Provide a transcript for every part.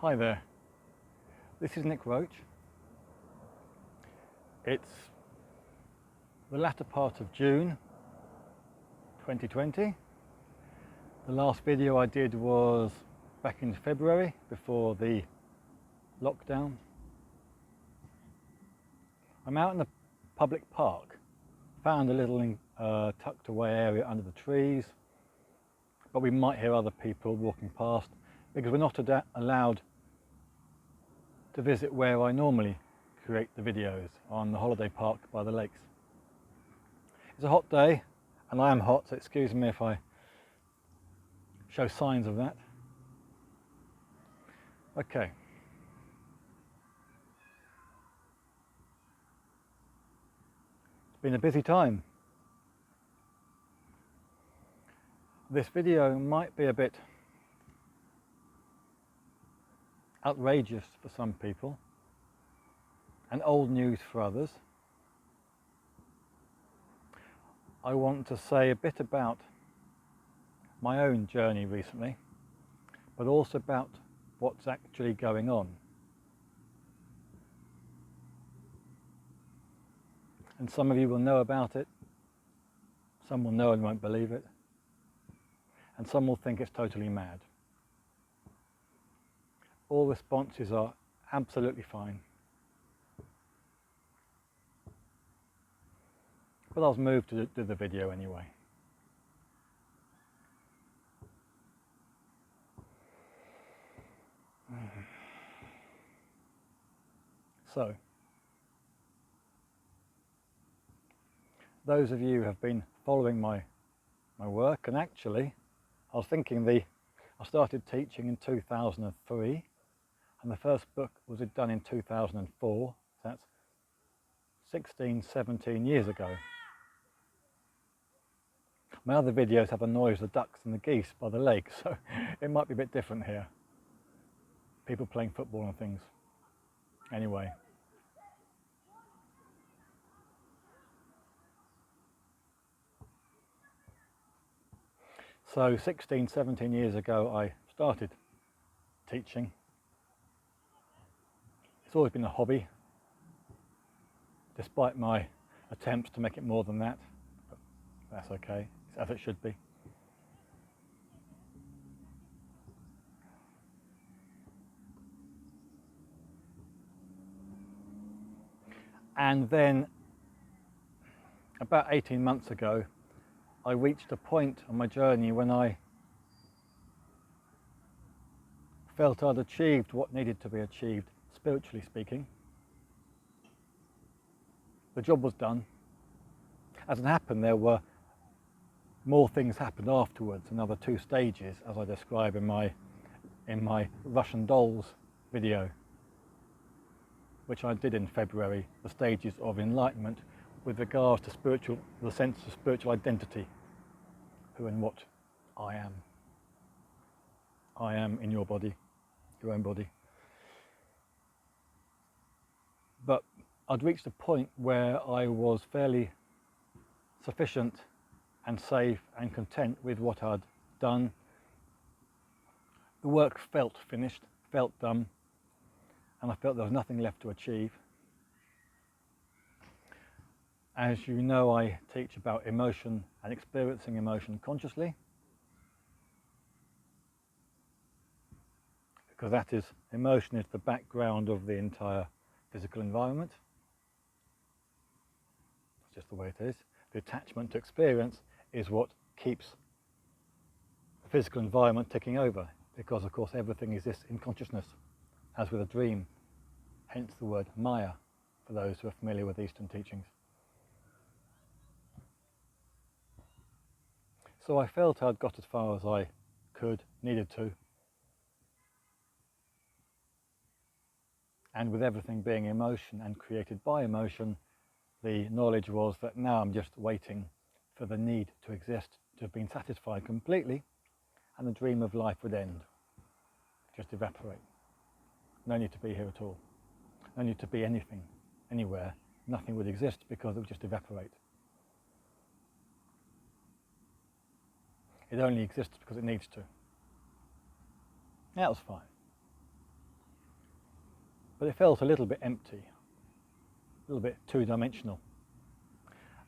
Hi there, this is Roach. It's the latter part of June 2020. The last video I did was back in February before the lockdown. I'm out in a public park, found a little tucked away area under the trees, but we might hear other people walking past because we're not allowed to visit where I normally create the videos, on the holiday park by the lakes. It's a hot day and I am hot, so excuse me if I show signs of that. Okay. It's been a busy time. This video might be a bit outrageous for some people and old news for others. I want to say a bit about my own journey recently, but also about what's actually going on. And some of you will know about it, some will know and won't believe it, and some will think it's totally mad. All responses are absolutely fine. But I was moved to do the video anyway. So, those of you who have been following my work, and actually I was thinking I started teaching in 2003 and the first book was done in 2004, so that's 16, 17 years ago. My other videos have a noise of the ducks and the geese by the lake, so it might be a bit different here. People playing football and things. Anyway. So 16, 17 years ago I started teaching. It's always been a hobby, despite my attempts to make it more than that, but that's okay, it's as it should be. And then about 18 months ago I reached a point on my journey when I felt I'd achieved what needed to be achieved, spiritually speaking. The job was done. As it happened, there were more things happened afterwards, another 2 stages, as I describe in my Russian dolls video, which I did in February, the stages of enlightenment with regards to the sense of spiritual identity, who and what I am. I am in your body, your own body. But I'd reached a point where I was fairly sufficient and safe and content with what I'd done. The work felt finished, felt done, and I felt there was nothing left to achieve. As you know, I teach about emotion and experiencing emotion consciously, because emotion is the background of the entire physical environment. It's just the way it is. The attachment to experience is what keeps the physical environment ticking over, because of course everything exists in consciousness, as with a dream, hence the word Maya for those who are familiar with Eastern teachings. So I felt I'd got as far as I could, needed to, and with everything being emotion and created by emotion, the knowledge was that now I'm just waiting for the need to exist to have been satisfied completely, and the dream of life would end, just evaporate. No need to be here at all. No need to be anything, anywhere. Nothing would exist because it would just evaporate. It only exists because it needs to. That was fine. but it felt a little bit empty, a little bit two-dimensional.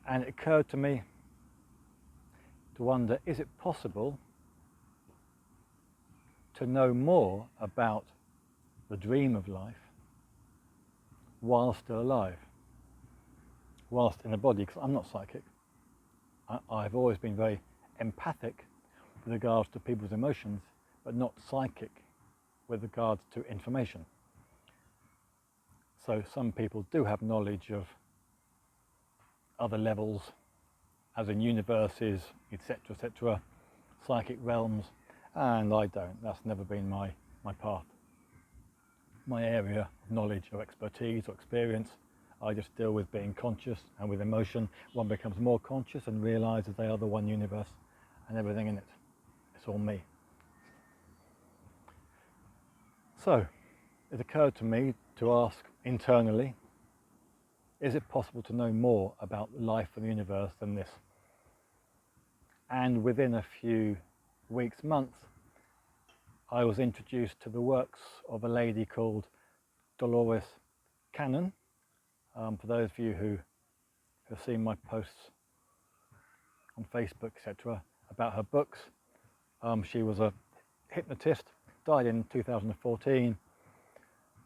And it occurred to me to wonder, is it possible to know more about the dream of life while still alive, whilst in a body? Because I'm not psychic. I've always been very empathic with regards to people's emotions, but not psychic with regards to information. So some people do have knowledge of other levels, as in universes, etc., psychic realms, and I don't. That's never been my path, my area of knowledge or expertise or experience. I just deal with being conscious and with emotion. One becomes more conscious and realises they are the one universe and everything in it. It's all me. So it occurred to me to ask internally, is it possible to know more about life and the universe than this? And within a few weeks, months, I was introduced to the works of a lady called Dolores Cannon. For those of you who have seen my posts on Facebook, etc., about her books, she was a hypnotist, died in 2014,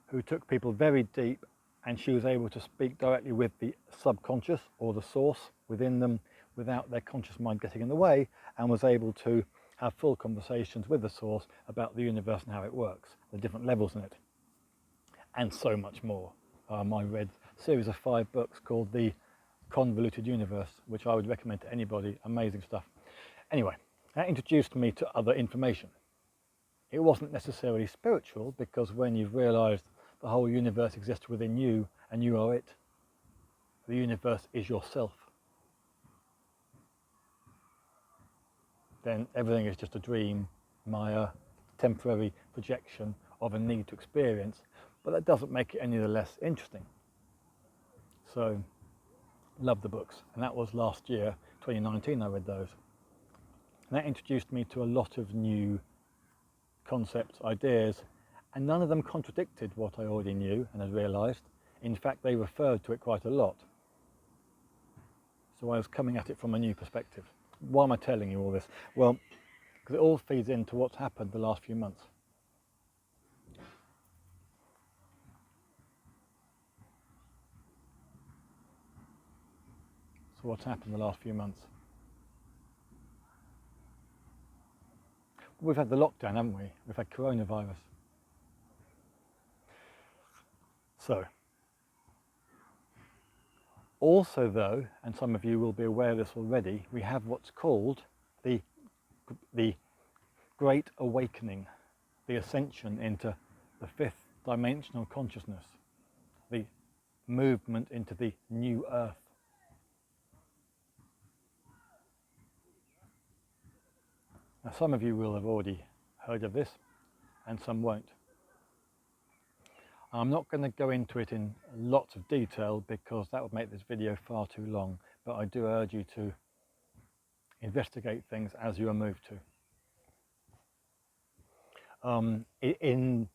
who took people very deep, and she was able to speak directly with the subconscious or the source within them without their conscious mind getting in the way, and was able to have full conversations with the source about the universe and how it works, the different levels in it, and so much more. I read a series of 5 books called The Convoluted Universe, which I would recommend to anybody. Amazing stuff. Anyway, that introduced me to other information. It wasn't necessarily spiritual, because when you've realised the whole universe exists within you and you are it, the universe is yourself, then everything is just a dream, Maya, temporary projection of a need to experience, but that doesn't make it any the less interesting. So, love the books, and that was last year, 2019, I read those. And that introduced me to a lot of new concepts, ideas, and none of them contradicted what I already knew and had realised. In fact, they referred to it quite a lot. So I was coming at it from a new perspective. Why am I telling you all this? Well, because it all feeds into what's happened the last few months. So what's happened the last few months? We've had the lockdown, haven't we? We've had coronavirus. So, also though, and some of you will be aware of this already, we have what's called the Great Awakening, the Ascension into the 5th dimensional consciousness, the movement into the new earth. Now some of you will have already heard of this, and some won't. I'm not going to go into it in lots of detail because that would make this video far too long, but I do urge you to investigate things as you are moved to. In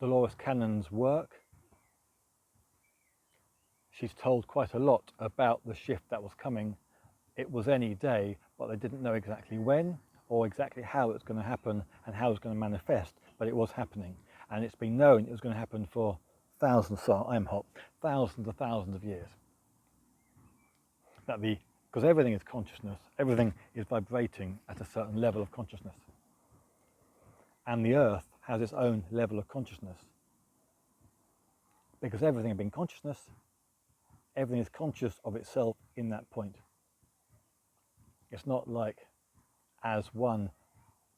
Dolores Cannon's work, she's told quite a lot about the shift that was coming. It was any day, but they didn't know exactly when or exactly how it was going to happen and how it was going to manifest, but it was happening. And it's been known it was going to happen for thousands of thousands of years. Because everything is consciousness, everything is vibrating at a certain level of consciousness. And the earth has its own level of consciousness. Because everything being consciousness, everything is conscious of itself in that point. It's not like as one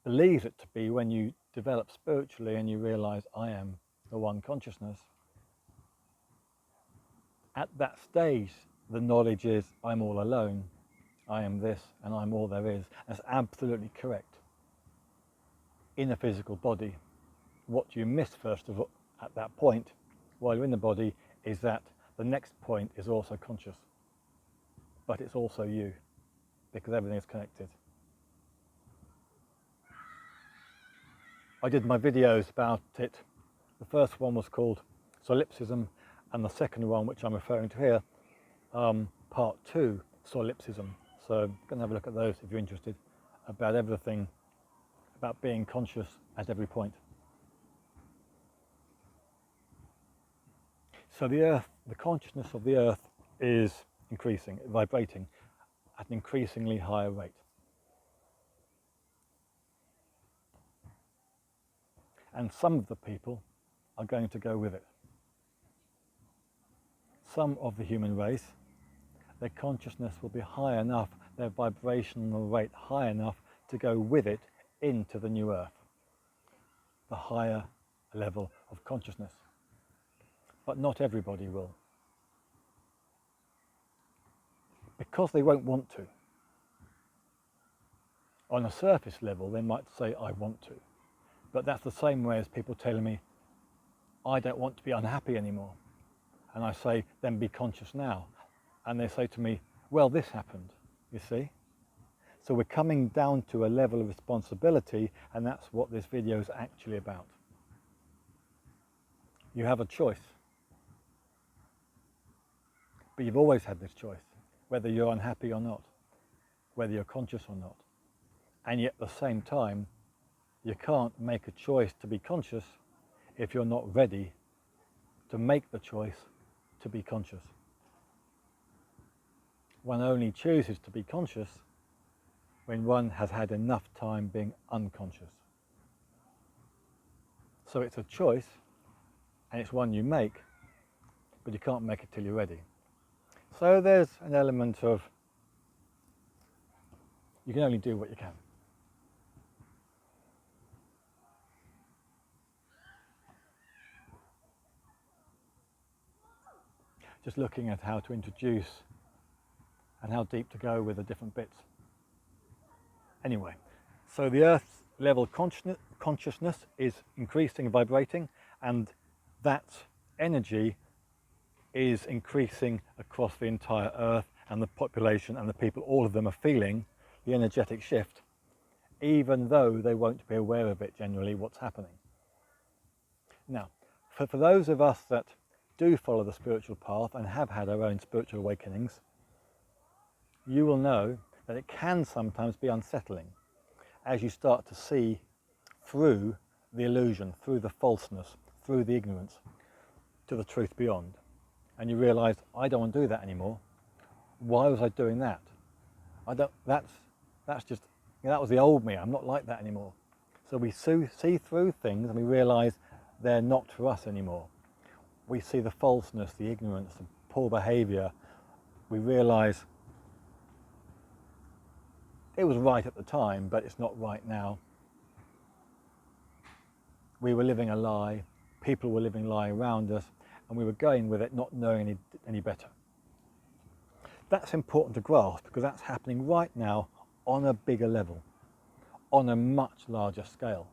believes it to be when you develop spiritually and you realize I am the one consciousness. At that stage, the knowledge is I'm all alone, I am this, and I'm all there is. That's absolutely correct. In a physical body, what you miss first of all at that point, while you're in the body, is that the next point is also conscious, but it's also you, because everything is connected. I did my videos about it. The first one was called solipsism, and the second one, which I'm referring to here, part 2, solipsism. So I'm going to have a look at those if you're interested, about everything, about being conscious at every point. So the Earth, the consciousness of the Earth is increasing, vibrating at an increasingly higher rate. And some of the people are going to go with it. Some of the human race, their consciousness will be high enough, their vibrational rate high enough to go with it into the new Earth, the higher level of consciousness. But not everybody will, because they won't want to. On a surface level, they might say, I want to. But that's the same way as people telling me, I don't want to be unhappy anymore. And I say, then be conscious now. And they say to me, well, this happened, you see? So we're coming down to a level of responsibility, and that's what this video is actually about. You have a choice. But you've always had this choice, whether you're unhappy or not, whether you're conscious or not. And yet at the same time, you can't make a choice to be conscious if you're not ready to make the choice to be conscious. One only chooses to be conscious when one has had enough time being unconscious. So it's a choice, and it's one you make, but you can't make it till you're ready. So there's an element of you can only do what you can. Just looking at how to introduce and how deep to go with the different bits. Anyway, so the Earth's level consciousness is increasing, vibrating, and that energy is increasing across the entire Earth, and the population and the people, all of them are feeling the energetic shift, even though they won't be aware of it generally, what's happening. Now, for those of us that do follow the spiritual path and have had our own spiritual awakenings, you will know that it can sometimes be unsettling as you start to see through the illusion, through the falseness, through the ignorance, to the truth beyond. And you realise, I don't want to do that anymore. Why was I doing that? That's just, that was the old me. I'm not like that anymore. So we see through things and we realise they're not for us anymore. We see the falseness, the ignorance, the poor behaviour. We realise it was right at the time, but it's not right now. We were living a lie, people were living a lie around us, and we were going with it not knowing any better. That's important to grasp because that's happening right now on a bigger level, on a much larger scale.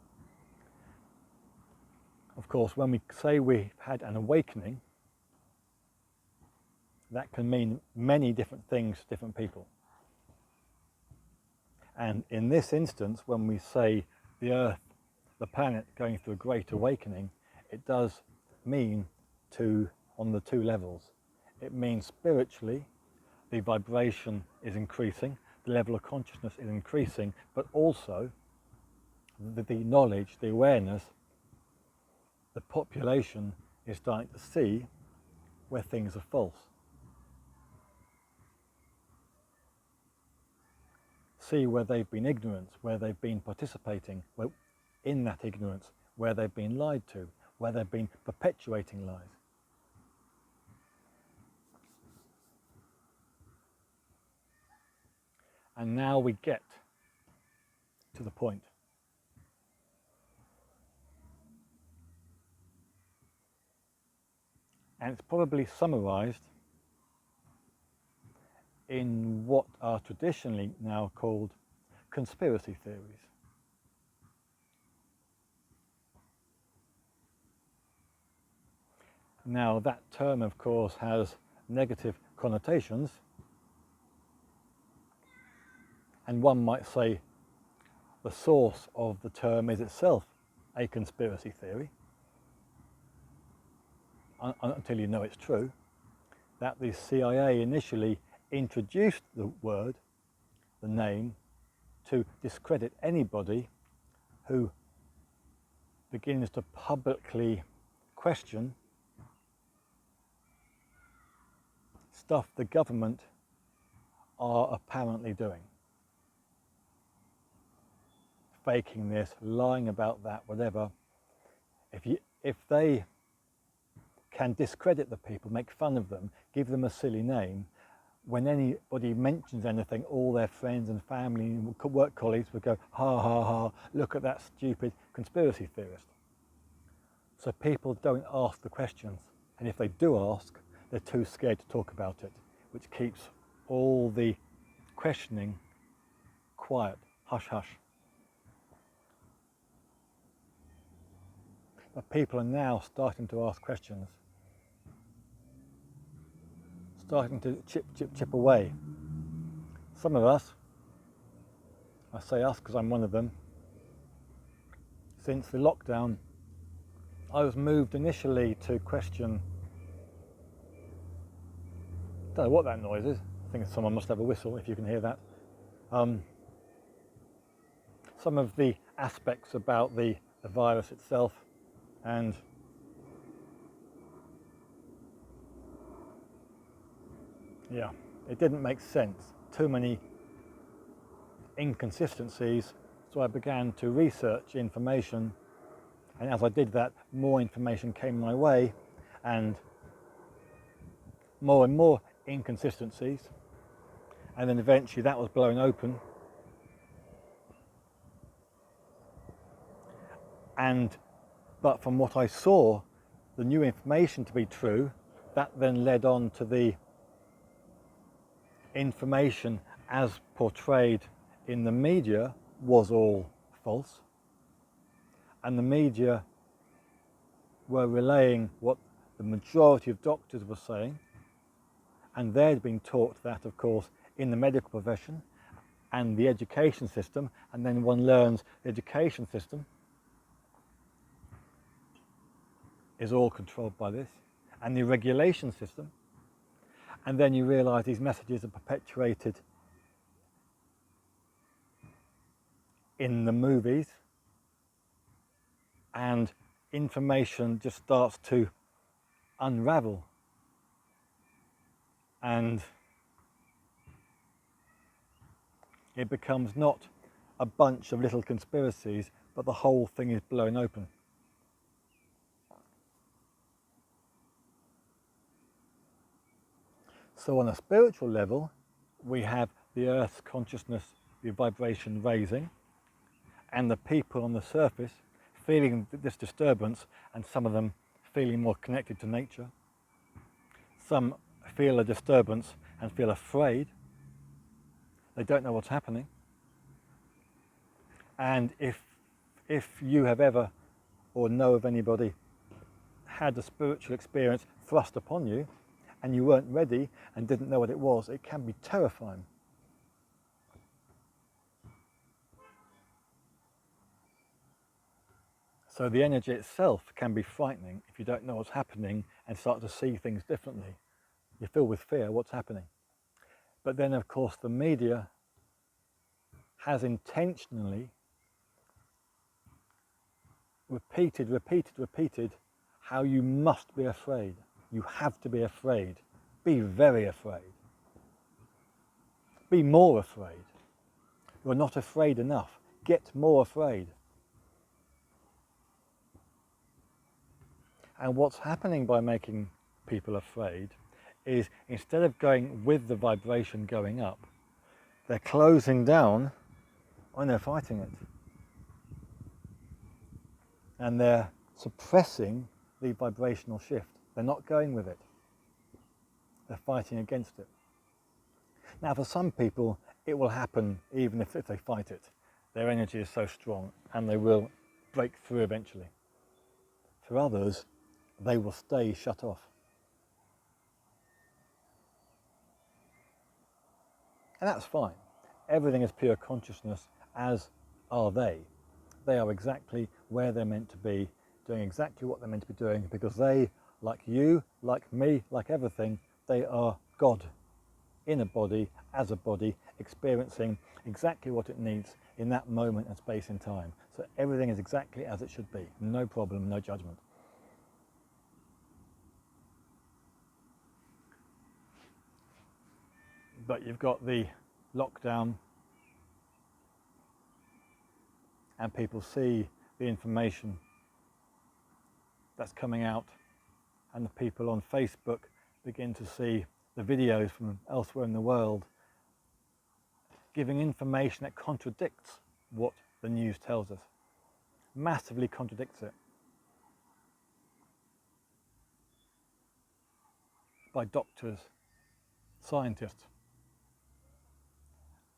Of course, when we say we've had an awakening, that can mean many different things to different people. And in this instance, when we say the Earth, the planet going through a great awakening, it does mean on the two levels. It means spiritually, the vibration is increasing, the level of consciousness is increasing, but also the knowledge, the awareness, the population is starting to see where things are false. See where they've been ignorant, where they've been participating in that ignorance, where they've been lied to, where they've been perpetuating lies. And now we get to the point. And it's probably summarized in what are traditionally now called conspiracy theories. Now that term, of course, has negative connotations, and one might say the source of the term is itself a conspiracy theory. until you know it's true, that the CIA initially introduced the word, the name, to discredit anybody who begins to publicly question stuff the government are apparently doing. Faking this, lying about that, whatever. If they can discredit the people, make fun of them, give them a silly name, when anybody mentions anything, all their friends and family and work colleagues would go, ha ha ha, look at that stupid conspiracy theorist. So people don't ask the questions, and if they do ask, they're too scared to talk about it, which keeps all the questioning quiet, hush hush. But people are now starting to ask questions, starting to chip away. Some of us, I say us because I'm one of them, since the lockdown, I was moved initially to question, don't know what that noise is, I think someone must have a whistle if you can hear that. Some of the aspects about the virus itself, and yeah, it didn't make sense. Too many inconsistencies, so I began to research information, and as I did that, more information came my way, and more inconsistencies, and then eventually that was blown open, but from what I saw, the new information to be true, that then led on to the information as portrayed in the media was all false, and the media were relaying what the majority of doctors were saying, and they'd been taught that, of course, in the medical profession and the education system, and then one learns the education system is all controlled by this, and the regulation system, and then you realise these messages are perpetuated in the movies, and information just starts to unravel, and it becomes not a bunch of little conspiracies, but the whole thing is blown open. So on a spiritual level, we have the Earth's consciousness, the vibration raising, and the people on the surface feeling this disturbance, and some of them feeling more connected to nature. Some feel a disturbance and feel afraid. They don't know what's happening. And if you have ever, or know of anybody, had a spiritual experience thrust upon you, and you weren't ready and didn't know what it was, it can be terrifying. So the energy itself can be frightening if you don't know what's happening and start to see things differently. You feel with fear, what's happening? But then, of course, the media has intentionally repeated how you must be afraid. You have to be afraid. Be very afraid. Be more afraid. You're not afraid enough. Get more afraid. And what's happening by making people afraid is, instead of going with the vibration going up, they're closing down and they're fighting it. And they're suppressing the vibrational shift. They're not going with it. They're fighting against it. Now, for some people, it will happen even if they fight it. Their energy is so strong and they will break through eventually. For others, they will stay shut off. And that's fine. Everything is pure consciousness, as are they. They are exactly where they're meant to be, doing exactly what they're meant to be doing, because they like you, like me, like everything, they are God in a body, as a body, experiencing exactly what it needs in that moment and space and time. So everything is exactly as it should be. No problem, no judgment. But you've got the lockdown and people see the information that's coming out, and the people on Facebook begin to see the videos from elsewhere in the world giving information that contradicts what the news tells us, massively contradicts it, by doctors, scientists.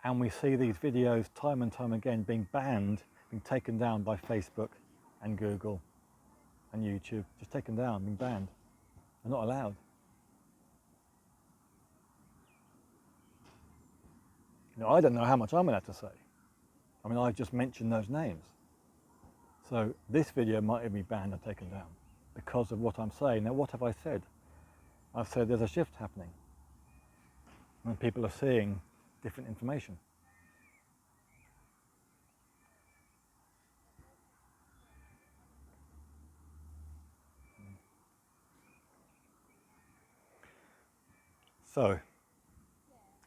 And we see these videos time and time again being banned, being taken down by Facebook and Google and YouTube, just taken down, being banned. They're not allowed. I don't know how much I'm allowed to say. I mean, I've just mentioned those names. So this video might even be banned and taken down because of what I'm saying. Now, what have I said? I've said there's a shift happening and people are seeing different information. So,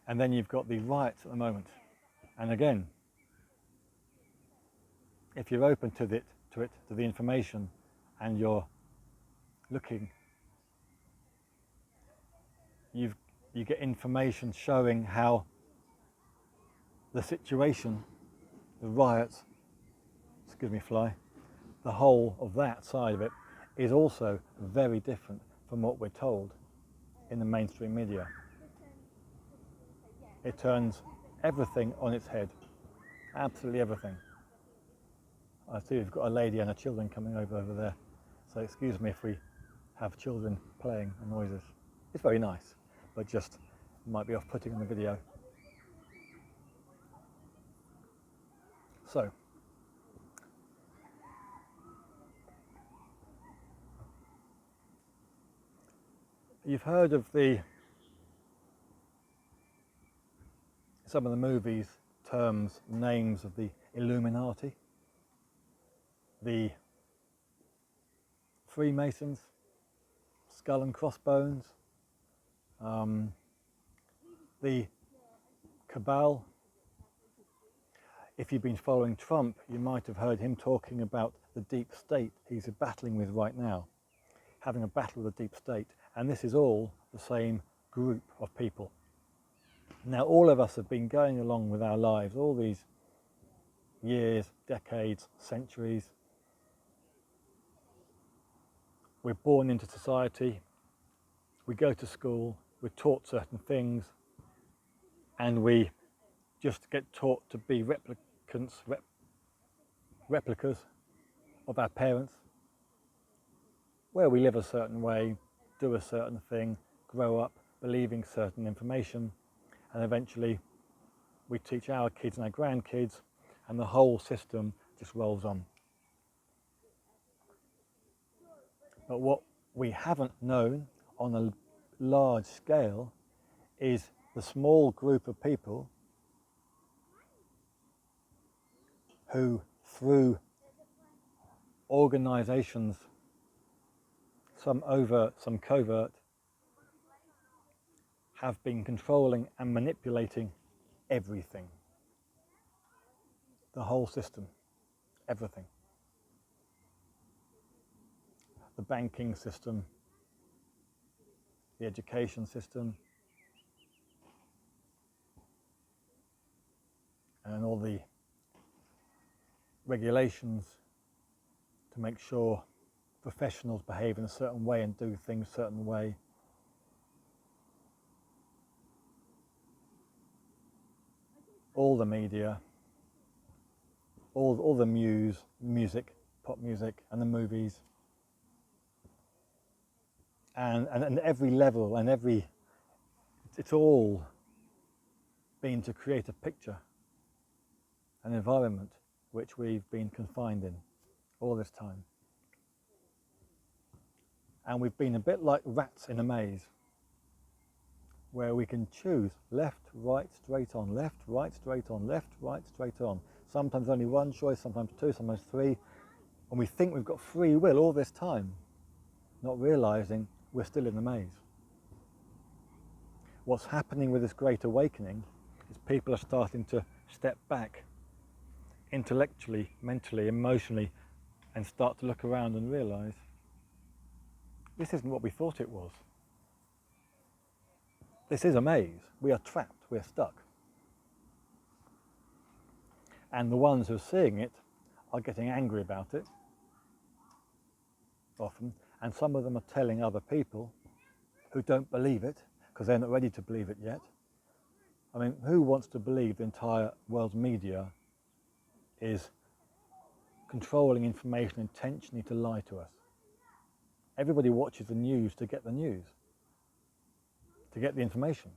and then you've got the riots at the moment. And again, if you're open to the information, and you're looking, you get information showing how the situation, the riots, excuse me, fly, the whole of that side of it is also very different from what we're told in the mainstream media. It turns everything on its head, absolutely everything. I see we've got a lady and her children coming over there, so excuse me if we have children playing and noises. It's very nice, but just might be off-putting in the video. So, you've heard of some of the movies, terms, names of the Illuminati, the Freemasons, Skull and Crossbones, the Cabal. If you've been following Trump, you might have heard him talking about the deep state he's battling with right now, having a battle with the deep state. And this is all the same group of people. Now, all of us have been going along with our lives all these years, decades, centuries. We're born into society, we go to school, we're taught certain things, and we just get taught to be replicas of our parents, where we live a certain way, do a certain thing, grow up believing certain information, and eventually we teach our kids and our grandkids, and the whole system just rolls on. But what we haven't known on a large scale is the small group of people who, through organisations, some overt, some covert, have been controlling and manipulating everything. The whole system, everything. The banking system, the education system, and all the regulations to make sure professionals behave in a certain way and do things a certain way. All the media, all the music, pop music, and the movies, and every level and it's all been to create a picture, an environment which we've been confined in all this time. And we've been a bit like rats in a maze, where we can choose left, right, straight on, left, right, straight on, left, right, straight on. Sometimes only one choice, sometimes two, sometimes three. And we think we've got free will all this time, not realizing we're still in the maze. What's happening with this great awakening is people are starting to step back intellectually, mentally, emotionally, and start to look around and realize this isn't what we thought it was. This is a maze. We are trapped, we're stuck. And the ones who are seeing it are getting angry about it, often, and some of them are telling other people who don't believe it, because they're not ready to believe it yet. I mean, who wants to believe the entire world's media is controlling information intentionally to lie to us? Everybody watches the news to get the news, to get the information.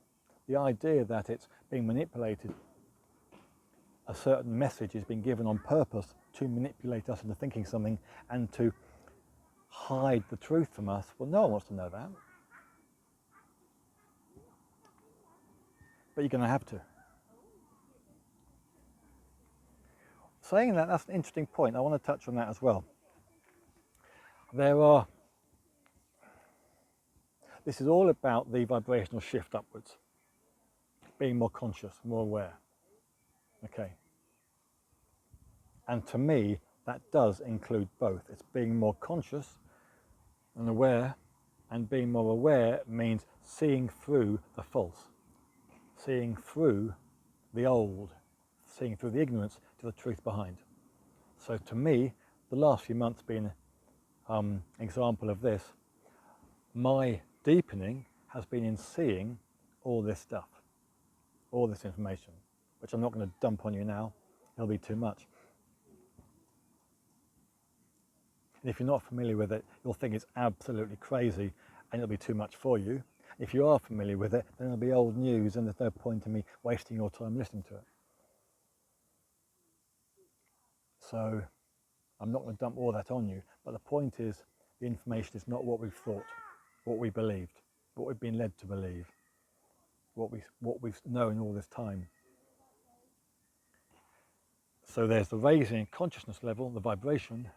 The idea that it's being manipulated, a certain message is being given on purpose to manipulate us into thinking something and to hide the truth from us, well, no one wants to know that. But you're going to have to. Saying that, that's an interesting point. I want to touch on that as well. This is all about the vibrational shift upwards, being more conscious, more aware. Okay. And to me, that does include both. It's being more conscious and aware, and being more aware means seeing through the false, seeing through the old, seeing through the ignorance to the truth behind. So to me, the last few months been an example of this. My deepening has been in seeing all this stuff, all this information, which I'm not going to dump on you now, it'll be too much. And if you're not familiar with it, you'll think it's absolutely crazy and it'll be too much for you. If you are familiar with it, then it'll be old news and there's no point in me wasting your time listening to it. So I'm not going to dump all that on you, but the point is the information is not what we've thought, what we believed, what we've been led to believe, what we've known all this time. So there's the raising consciousness level, the vibration,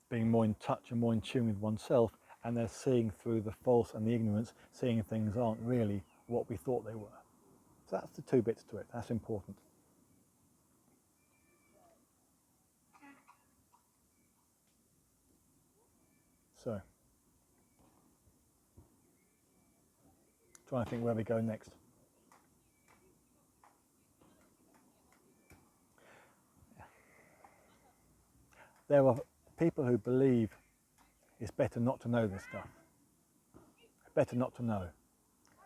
being more in touch and more in tune with oneself, and they're seeing through the false and the ignorance, seeing things aren't really what we thought they were. So that's the two bits to it, that's important. So, trying to think where we go next. There are people who believe it's better not to know this stuff. Better not to know,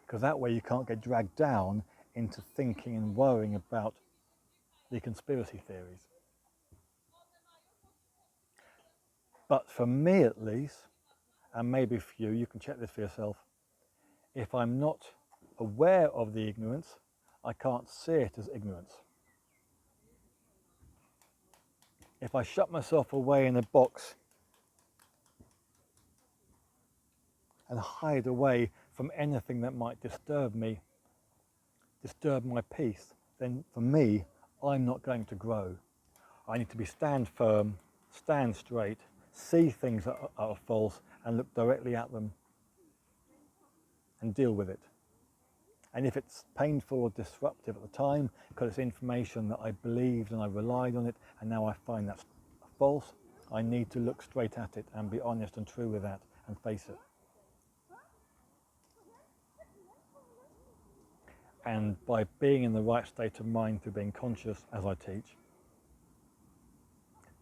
because that way you can't get dragged down into thinking and worrying about the conspiracy theories. But for me at least, and maybe for you, you can check this for yourself, if I'm not aware of the ignorance, I can't see it as ignorance. If I shut myself away in a box and hide away from anything that might disturb me, disturb my peace, then for me, I'm not going to grow. I need to stand firm, stand straight, see things that are false and look directly at them and deal with it. And if it's painful or disruptive at the time, because it's information that I believed and I relied on it, and now I find that's false, I need to look straight at it and be honest and true with that and face it. And by being in the right state of mind through being conscious, as I teach,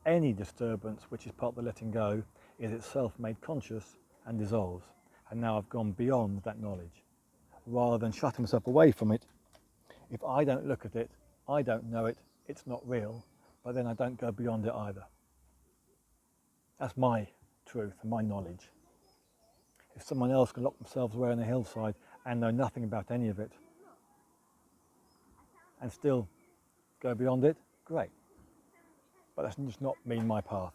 any disturbance, which is part of the letting go, is itself made conscious and dissolves. And now I've gone beyond that knowledge. Rather than shutting myself away from it, if I don't look at it, I don't know it, it's not real, but then I don't go beyond it either. That's my truth and my knowledge. If someone else can lock themselves away on a hillside and know nothing about any of it, and still go beyond it, great. But that's just not been my path.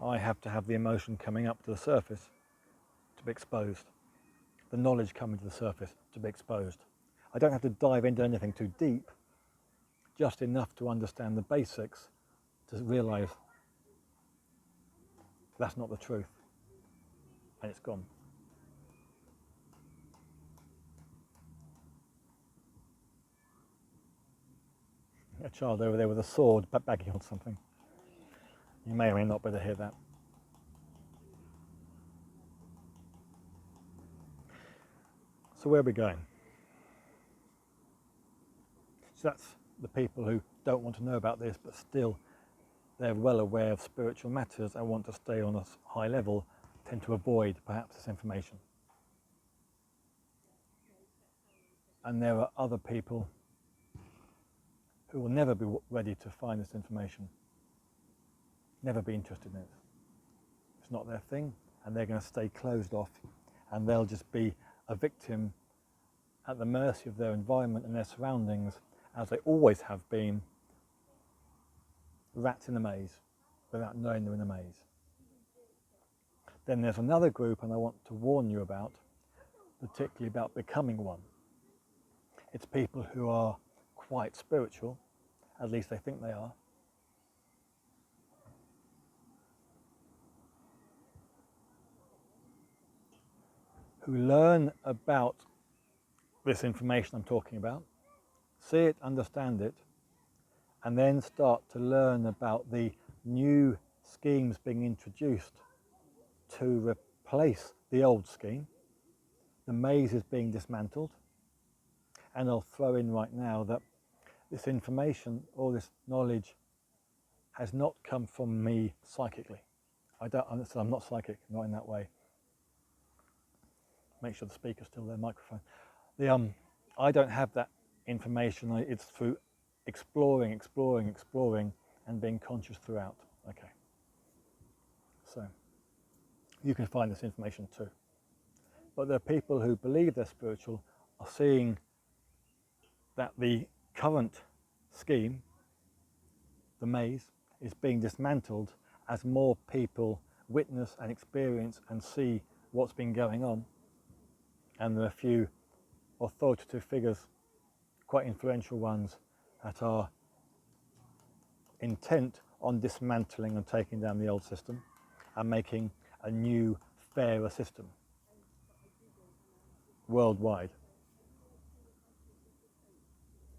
I have to have the emotion coming up to the surface to to be exposed. The knowledge coming to the surface to be exposed. I don't have to dive into anything too deep, just enough to understand the basics to realise that's not the truth, and it's gone. A child over there with a sword banging on something. You may or may not be able to hear that. So where are we going? So that's the people who don't want to know about this, but still they're well aware of spiritual matters and want to stay on a high level, tend to avoid perhaps this information. And there are other people who will never be ready to find this information, never be interested in it. It's not their thing, and they're going to stay closed off, and they'll just be a victim at the mercy of their environment and their surroundings, as they always have been, rats in a maze, without knowing they're in a maze. Then there's another group, and I want to warn you about, particularly about becoming one. It's people who are quite spiritual, at least they think they are, who learn about this information I'm talking about, see it, understand it, and then start to learn about the new schemes being introduced to replace the old scheme. The maze is being dismantled, and I'll throw in right now that this information or this knowledge has not come from me psychically. I'm not psychic, not in that way. Make sure the speaker's still there, microphone. I don't have that information. It's through exploring, and being conscious throughout. Okay. So you can find this information too. But there are people who believe they're spiritual are seeing that the current scheme, the maze, is being dismantled as more people witness and experience and see what's been going on. And there are a few authoritative figures, quite influential ones, that are intent on dismantling and taking down the old system and making a new, fairer system worldwide.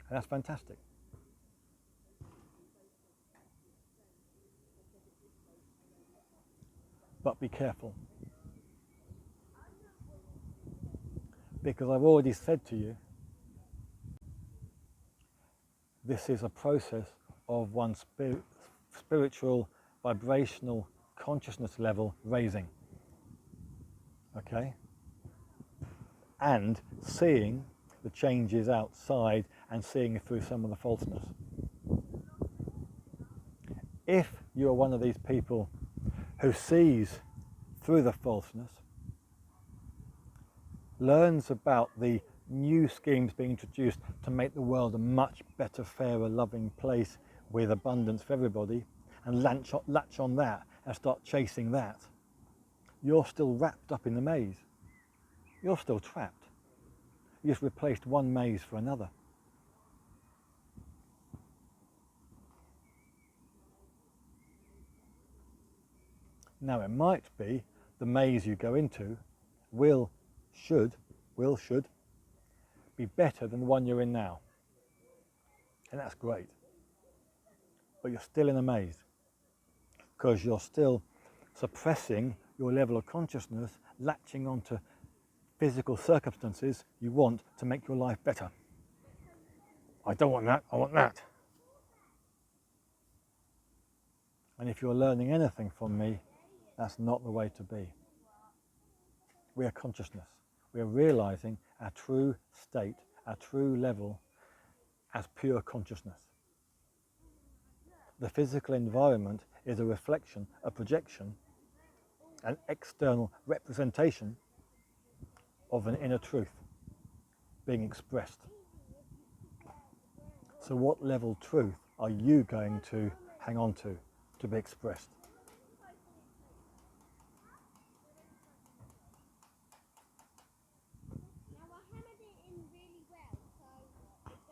And that's fantastic. But be careful, because I've already said to you, this is a process of one's spiritual, vibrational consciousness level raising. Okay? And seeing the changes outside and seeing through some of the falseness. If you're one of these people who sees through the falseness, learns about the new schemes being introduced to make the world a much better, fairer, loving place with abundance for everybody, and latch on that and start chasing that, you're still wrapped up in the maze. You're still trapped. You just replaced one maze for another. Now it might be the maze you go into should be better than the one you're in now. And that's great. But you're still in a maze because you're still suppressing your level of consciousness, latching onto physical circumstances you want to make your life better. I don't want that, I want that. And if you're learning anything from me, that's not the way to be. We are consciousness. We are realizing our true state, our true level as pure consciousness. The physical environment is a reflection, a projection, an external representation of an inner truth being expressed. So what level truth are you going to hang on to be expressed?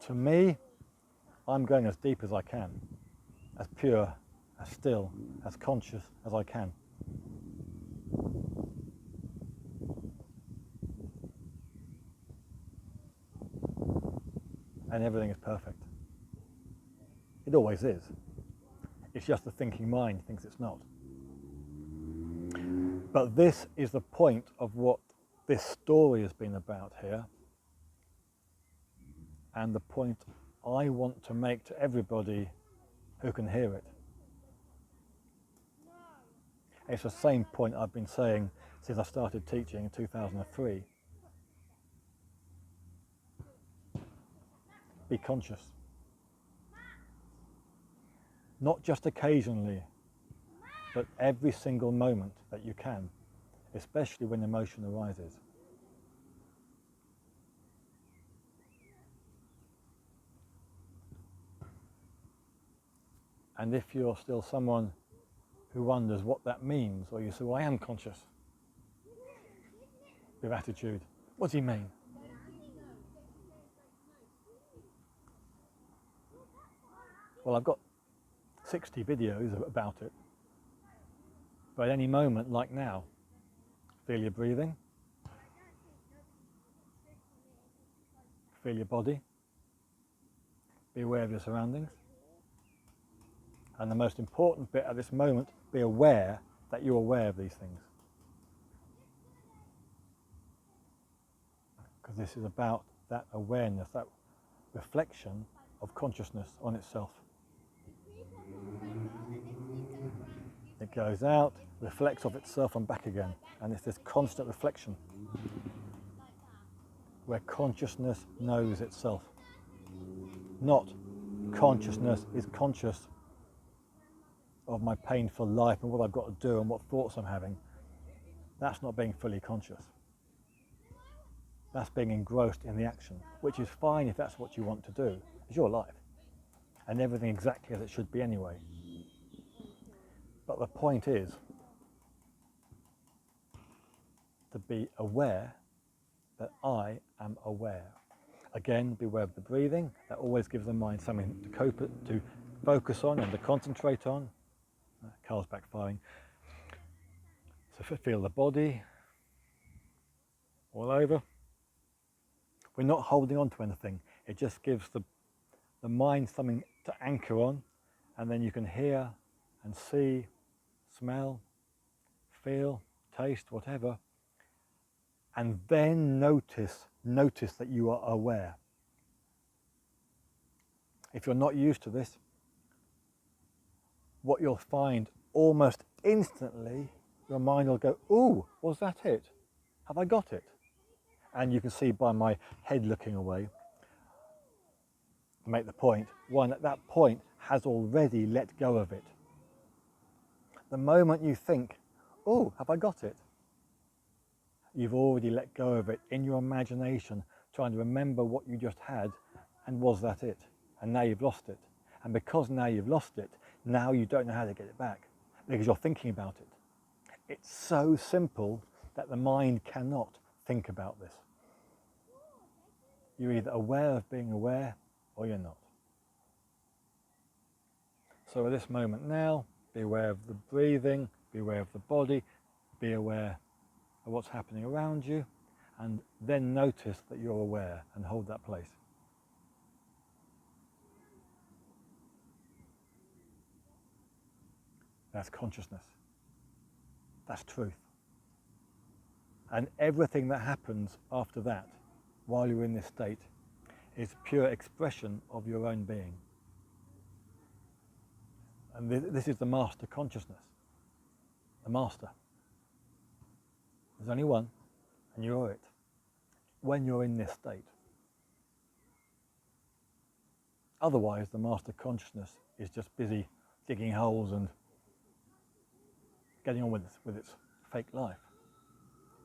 To me, I'm going as deep as I can, as pure, as still, as conscious as I can. And everything is perfect. It always is. It's just the thinking mind thinks it's not. But this is the point of what this story has been about here, and the point I want to make to everybody who can hear it. It's the same point I've been saying since I started teaching in 2003. Be conscious. Not just occasionally, but every single moment that you can, especially when emotion arises. And if you're still someone who wonders what that means, or you say, well, I am conscious, with attitude, what does he mean? Well, I've got 60 videos about it, but at any moment, like now, feel your breathing, feel your body, be aware of your surroundings, and the most important bit at this moment, be aware that you're aware of these things. Because this is about that awareness, that reflection of consciousness on itself. It goes out, reflects off itself and back again, and it's this constant reflection where consciousness knows itself. Not consciousness is conscious of my painful life and what I've got to do and what thoughts I'm having. That's not being fully conscious. That's being engrossed in the action, which is fine if that's what you want to do. It's your life, and everything exactly as it should be anyway. But the point is to be aware that I am aware. Again, be aware of the breathing. That always gives the mind something to focus on and to concentrate on. Car's backfiring. So feel the body all over. We're not holding on to anything. It just gives the mind something to anchor on, and then you can hear and see, smell, feel, taste, whatever, and then notice that you are aware. If you're not used to this, what you'll find almost instantly, your mind will go, ooh, was that it? Have I got it? And you can see by my head looking away, to make the point, one at that point has already let go of it. The moment you think, oh, have I got it? You've already let go of it in your imagination, trying to remember what you just had, and was that it? And now you've lost it. And because now you've lost it, now you don't know how to get it back, because you're thinking about it. It's so simple that the mind cannot think about this. You're either aware of being aware, or you're not. So at this moment now, be aware of the breathing, be aware of the body, be aware of what's happening around you, and then notice that you're aware and hold that place. That's consciousness. That's truth. And everything that happens after that, while you're in this state, is pure expression of your own being. And this is the master consciousness. The master. There's only one, and you're it. When you're in this state. Otherwise, the master consciousness is just busy digging holes and getting on with its fake life.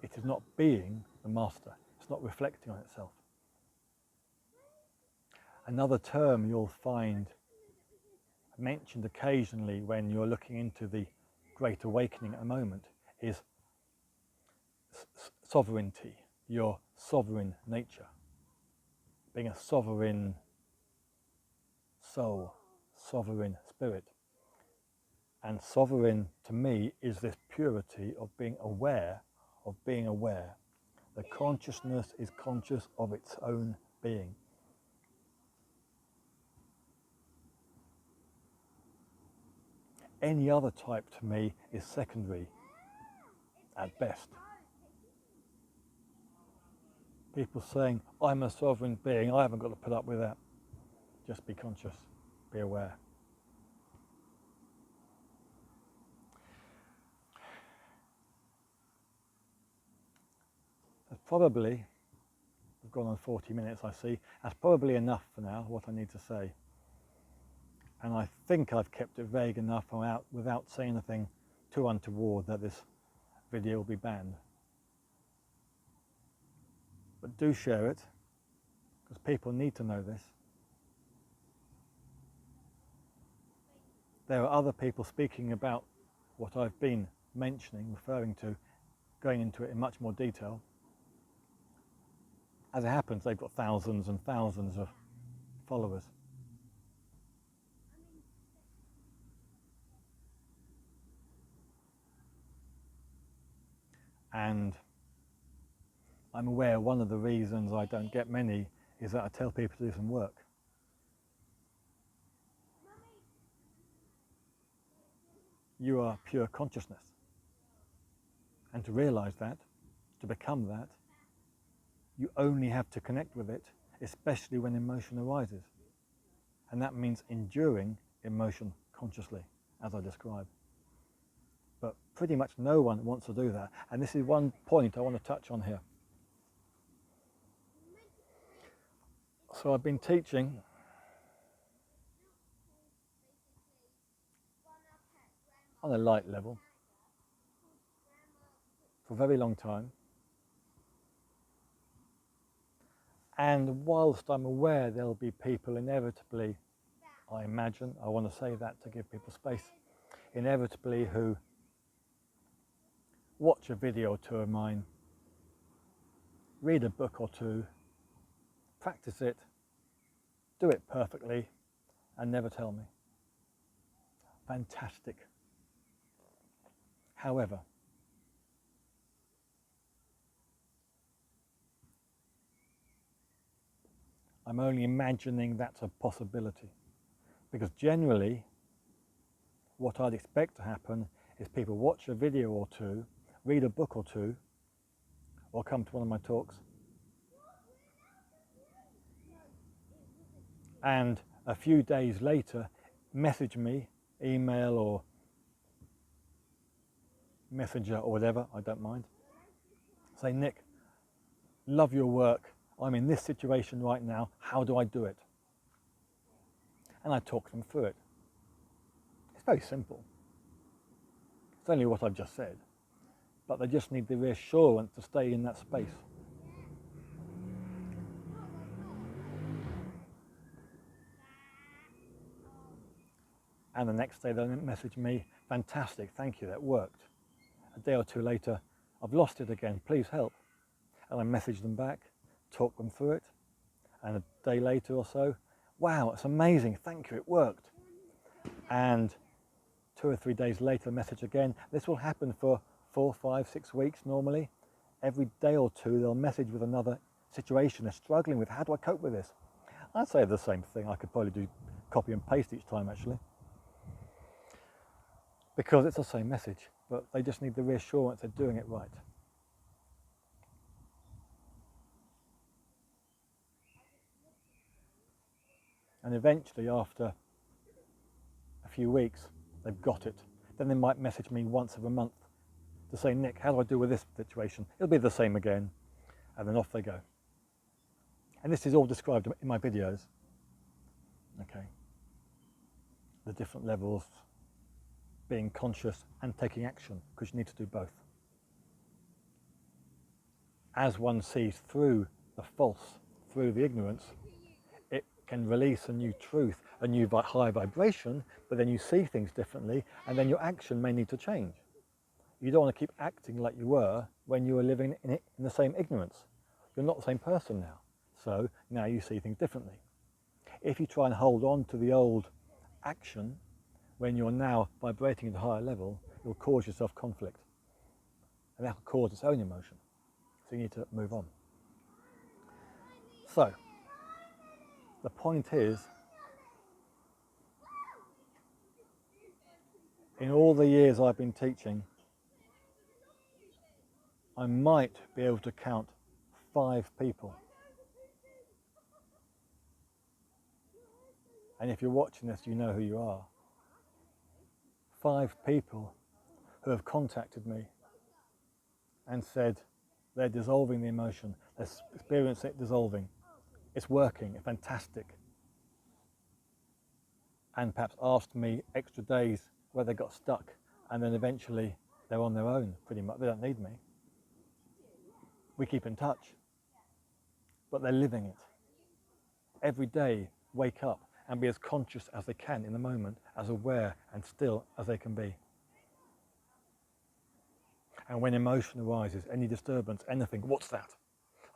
It is not being the master. It's not reflecting on itself. Another term you'll find mentioned occasionally when you're looking into the Great Awakening at the moment is sovereignty, your sovereign nature. Being a sovereign soul, sovereign spirit. And sovereign to me is this purity of being aware of being aware. The consciousness is conscious of its own being. Any other type to me is secondary at best. People saying, I'm a sovereign being, I haven't got to put up with that. Just be conscious, be aware. That's probably, we've gone on 40 minutes I see, that's probably enough for now, what I need to say. And I think I've kept it vague enough without saying anything too untoward that this video will be banned. But do share it, because people need to know this. There are other people speaking about what I've been mentioning, referring to, going into it in much more detail. As it happens, they've got thousands and thousands of followers. And I'm aware one of the reasons I don't get many is that I tell people to do some work. You are pure consciousness. And to realize that, to become that, you only have to connect with it, especially when emotion arises. And that means enduring emotion consciously, as I described. But pretty much no one wants to do that. And this is one point I want to touch on here. So I've been teaching on a light level for a very long time. And whilst I'm aware there'll be people inevitably, I imagine, I want to say that to give people space, inevitably who watch a video or two of mine, read a book or two, practice it, do it perfectly, and never tell me. Fantastic. However, I'm only imagining that's a possibility, because generally what I'd expect to happen is people watch a video or two, read a book or two, or come to one of my talks, and a few days later message me, email or messenger or whatever, I don't mind, say, Nick, love your work, I'm in this situation right now, how do I do it? And I talk them through it. It's very simple. It's only what I've just said, but they just need the reassurance to stay in that space. And the next day they'll message me, fantastic, thank you, that worked. A day or two later, I've lost it again, please help. And I message them back, talk them through it, and a day later or so, wow, it's amazing, thank you, it worked. And 2 or 3 days later, message again. This will happen for 4, 5, 6 weeks normally. Every day or two, they'll message with another situation they're struggling with. How do I cope with this? I'd say the same thing. I could probably do copy and paste each time, actually, because it's the same message, but they just need the reassurance they're doing it right. And eventually, after a few weeks, they've got it. Then they might message me once every month to say, Nick, how do I deal with this situation? It'll be the same again, and then off they go. And this is all described in my videos. Okay, the different levels, being conscious and taking action, because you need to do both. As one sees through the false, through the ignorance, it can release a new truth, a new high vibration, but then you see things differently, and then your action may need to change. You don't want to keep acting like you were when you were living in the same ignorance. You're not the same person now, so now you see things differently. If you try and hold on to the old action when you're now vibrating at a higher level, you'll cause yourself conflict. And that will cause its own emotion. So you need to move on. So, the point is, in all the years I've been teaching, I might be able to count 5 people. And if you're watching this, you know who you are. 5 people who have contacted me and said they're dissolving the emotion, they're experiencing it dissolving, it's working, it's fantastic. And perhaps asked me extra days where they got stuck, and then eventually they're on their own pretty much, they don't need me. We keep in touch, but they're living it. Every day, wake up and be as conscious as they can in the moment, as aware and still as they can be. And when emotion arises, any disturbance, anything, what's that?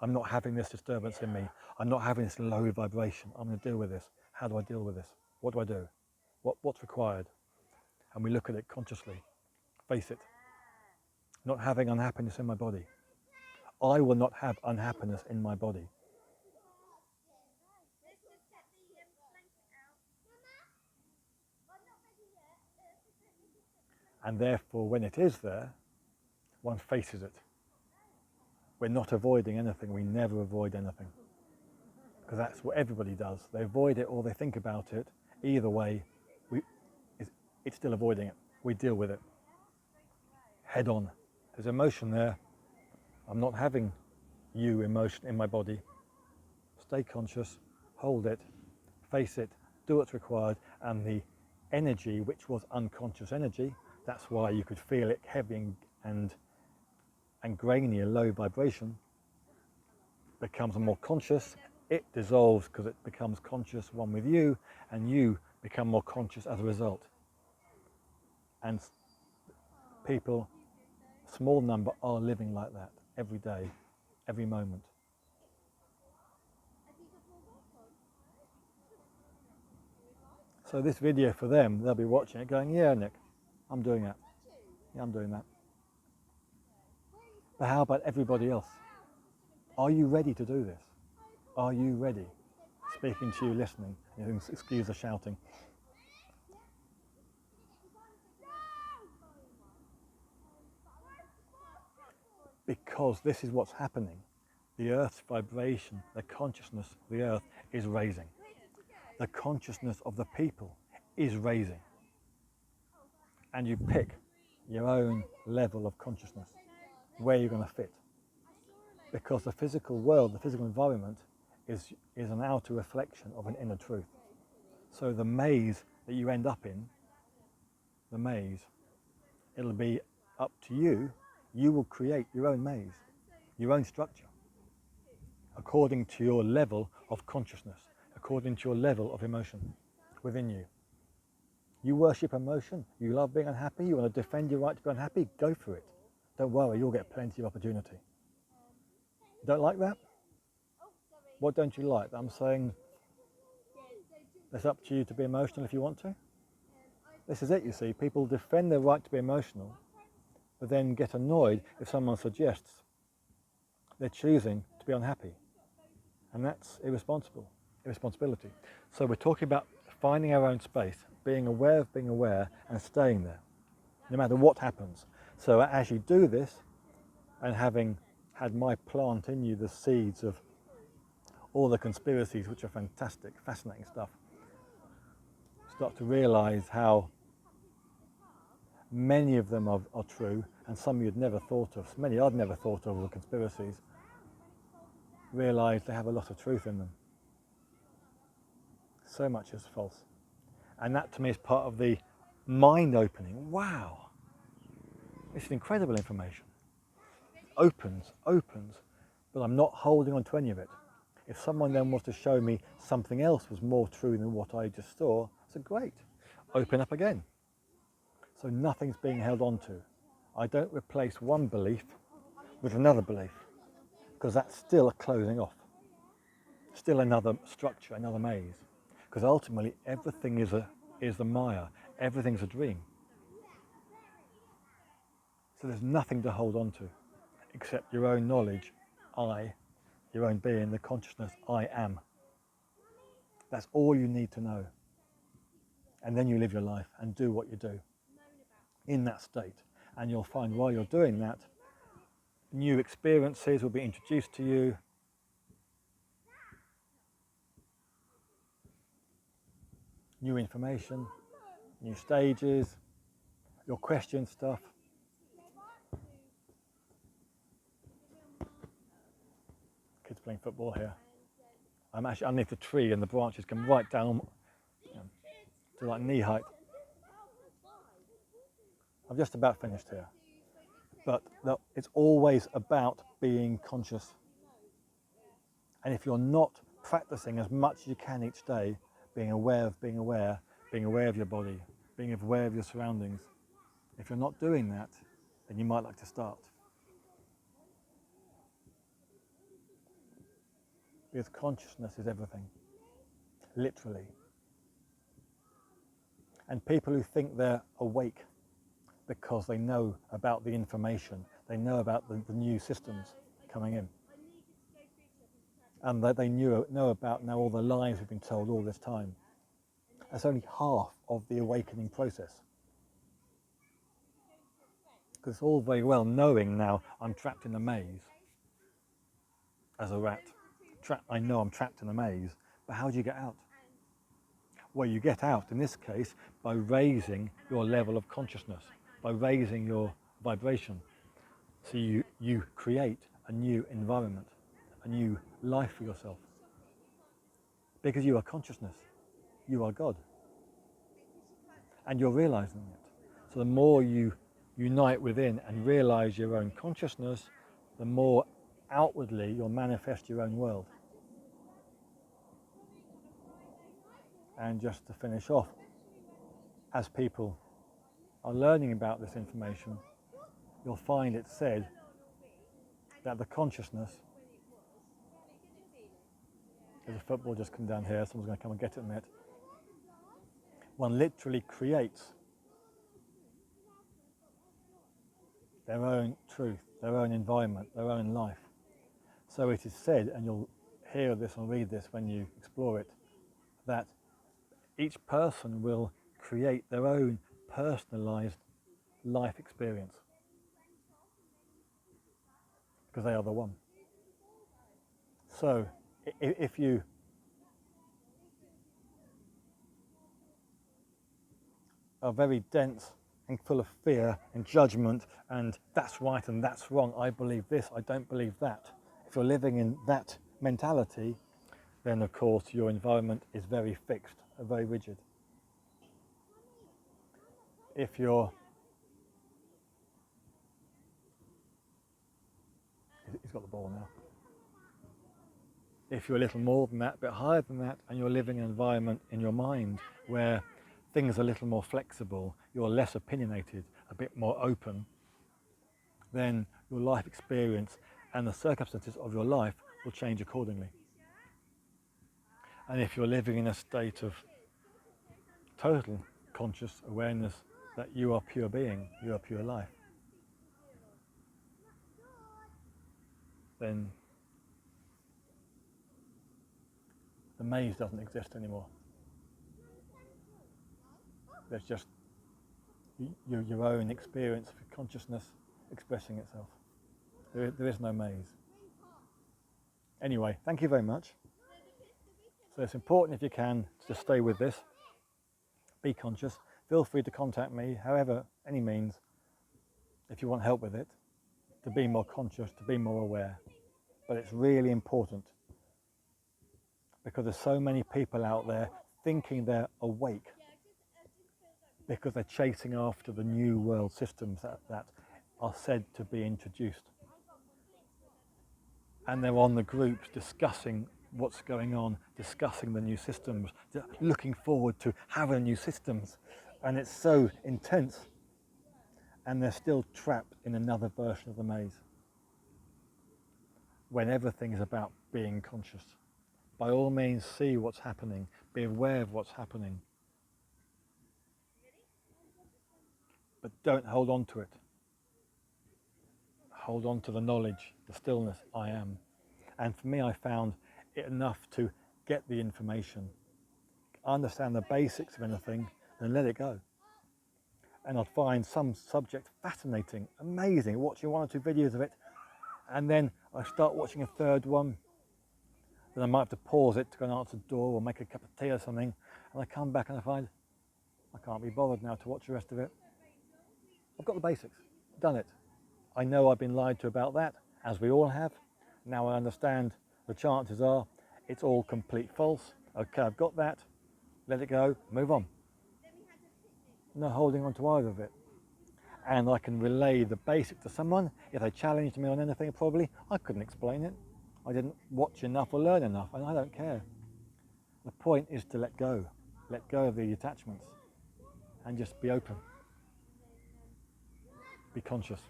I'm not having this disturbance in me. I'm not having this low vibration. I'm going to deal with this. How do I deal with this? What do I do? What's required? And we look at it consciously. Face it. Not having unhappiness in my body. I will not have unhappiness in my body. And therefore, when it is there, one faces it. We're not avoiding anything. We never avoid anything. Because that's what everybody does. They avoid it or they think about it. Either way, it's still avoiding it. We deal with it. Head on. There's emotion there. I'm not having you emotion in my body. Stay conscious, hold it, face it, do what's required, and the energy, which was unconscious energy, that's why you could feel it heavy and grainy and low vibration, becomes more conscious. It dissolves because it becomes conscious one with you, and you become more conscious as a result. And people, small number, are living like that every day, every moment. So this video for them, they'll be watching it going, yeah, Nick, I'm doing that. Yeah, I'm doing that. But how about everybody else? Are you ready to do this? Are you ready? Speaking to you, listening. Excuse the shouting. Because this is what's happening. The Earth's vibration, the consciousness of the Earth is raising. The consciousness of the people is raising. And you pick your own level of consciousness, where you're going to fit. Because the physical world, the physical environment, is an outer reflection of an inner truth. So the maze that you end up in, the maze, it'll be up to you. You will create your own maze, your own structure, according to your level of consciousness, according to your level of emotion within you. You worship emotion, you love being unhappy, you want to defend your right to be unhappy, go for it. Don't worry, you'll get plenty of opportunity. Don't like that? What don't you like? I'm saying it's up to you to be emotional if you want to. This is it, you see. People defend their right to be emotional, but then get annoyed if someone suggests they're choosing to be unhappy. And that's irresponsibility. So we're talking about finding our own space, being aware of being aware and staying there, no matter what happens. So as you do this, and having had my plant in you the seeds of all the conspiracies, which are fantastic, fascinating stuff, start to realize how many of them are true, and some you'd never thought of, many I'd never thought of were conspiracies, realize they have a lot of truth in them. So much is false. And that to me is part of the mind opening. Wow, this is incredible information. Opens, but I'm not holding on to any of it. If someone then wants to show me something else was more true than what I just saw, so great, open up again. So nothing's being held on to. I don't replace one belief with another belief, because that's still a closing off, still another structure, another maze. Because ultimately everything is a Maya, everything's a dream. So there's nothing to hold on to except your own knowledge, I, your own being, the consciousness, I am. That's all you need to know. And then you live your life and do what you do in that state. And you'll find while you're doing that, new experiences will be introduced to you. New information, new stages, you'll question stuff. Kids playing football here. I'm actually underneath a tree and the branches come right down to like knee height. I'm just about finished here. But it's always about being conscious. And if you're not practicing as much as you can each day, being aware of being aware of your body, being aware of your surroundings, if you're not doing that, then you might like to start. Because consciousness is everything, literally. And people who think they're awake because they know about the information, they know about the new systems coming in, and that they know about now all the lies we've been told all this time. That's only half of the awakening process. Because it's all very well knowing now I'm trapped in a maze as a rat. I know I'm trapped in a maze, but how do you get out? Well, you get out, in this case, by raising your level of consciousness, by raising your vibration. So you create a new environment, a new life for yourself. Because you are consciousness, you are God. And you're realizing it. So the more you unite within and realize your own consciousness, the more outwardly you'll manifest your own world. And just to finish off, as people are learning about this information, you'll find it said that the consciousness, there's a football just come down here, someone's going to come and get it in a minute, one literally creates their own truth, their own environment, their own life. So it is said, and you'll hear this and read this when you explore it, that each person will create their own personalized life experience because they are the one. So if you are very dense and full of fear and judgment and that's right and that's wrong, I believe this, I don't believe that, if you're living in that mentality, then of course your environment is very fixed, very rigid. If you're, he's got the ball now. If you're a little more than that, a bit higher than that, and you're living in an environment in your mind where things are a little more flexible, you're less opinionated, a bit more open, then your life experience and the circumstances of your life will change accordingly. And if you're living in a state of total conscious awareness that you are pure being, you are pure life, then the maze doesn't exist anymore. There's just your own experience of consciousness expressing itself. There is no maze. Anyway, thank you very much. So it's important, if you can, to stay with this. Be conscious. Feel free to contact me, however, any means, if you want help with it, to be more conscious, to be more aware. But it's really important because there's so many people out there thinking they're awake because they're chasing after the new world systems that are said to be introduced. And they're on the groups discussing what's going on, discussing the new systems, looking forward to having new systems. And it's so intense. And they're still trapped in another version of the maze. When everything is about being conscious. By all means, see what's happening. Be aware of what's happening. But don't hold on to it. Hold on to the knowledge, the stillness, I am. And for me, I found it enough to get the information, understand the basics of anything, and let it go. And I'd find some subject fascinating, amazing, watching 1 or 2 videos of it, and then I start watching a third one. Then I might have to pause it to go and answer the door or make a cup of tea or something, and I come back and I find I can't be bothered now to watch the rest of it. I've got the basics, done it. I know I've been lied to about that, as we all have. Now I understand the chances are it's all complete false. Okay, I've got that, let it go, move on. No holding on to either of it. And I can relay the basic to someone. If they challenged me on anything, probably I couldn't explain it. I didn't watch enough or learn enough, and I don't care. The point is to let go of the attachments, and just be open, be conscious.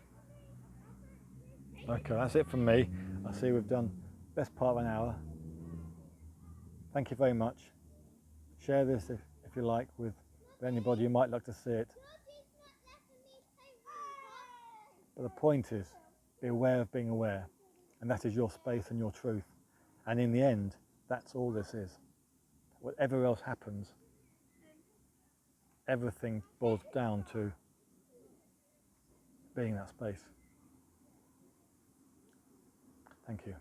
Okay, that's it from me. I see we've done best part of an hour. Thank you very much. Share this if you like with anybody who might like to see it. But the point is, be aware of being aware, and that is your space and your truth. And in the end, that's all this is. Whatever else happens, everything boils down to being that space. Thank you.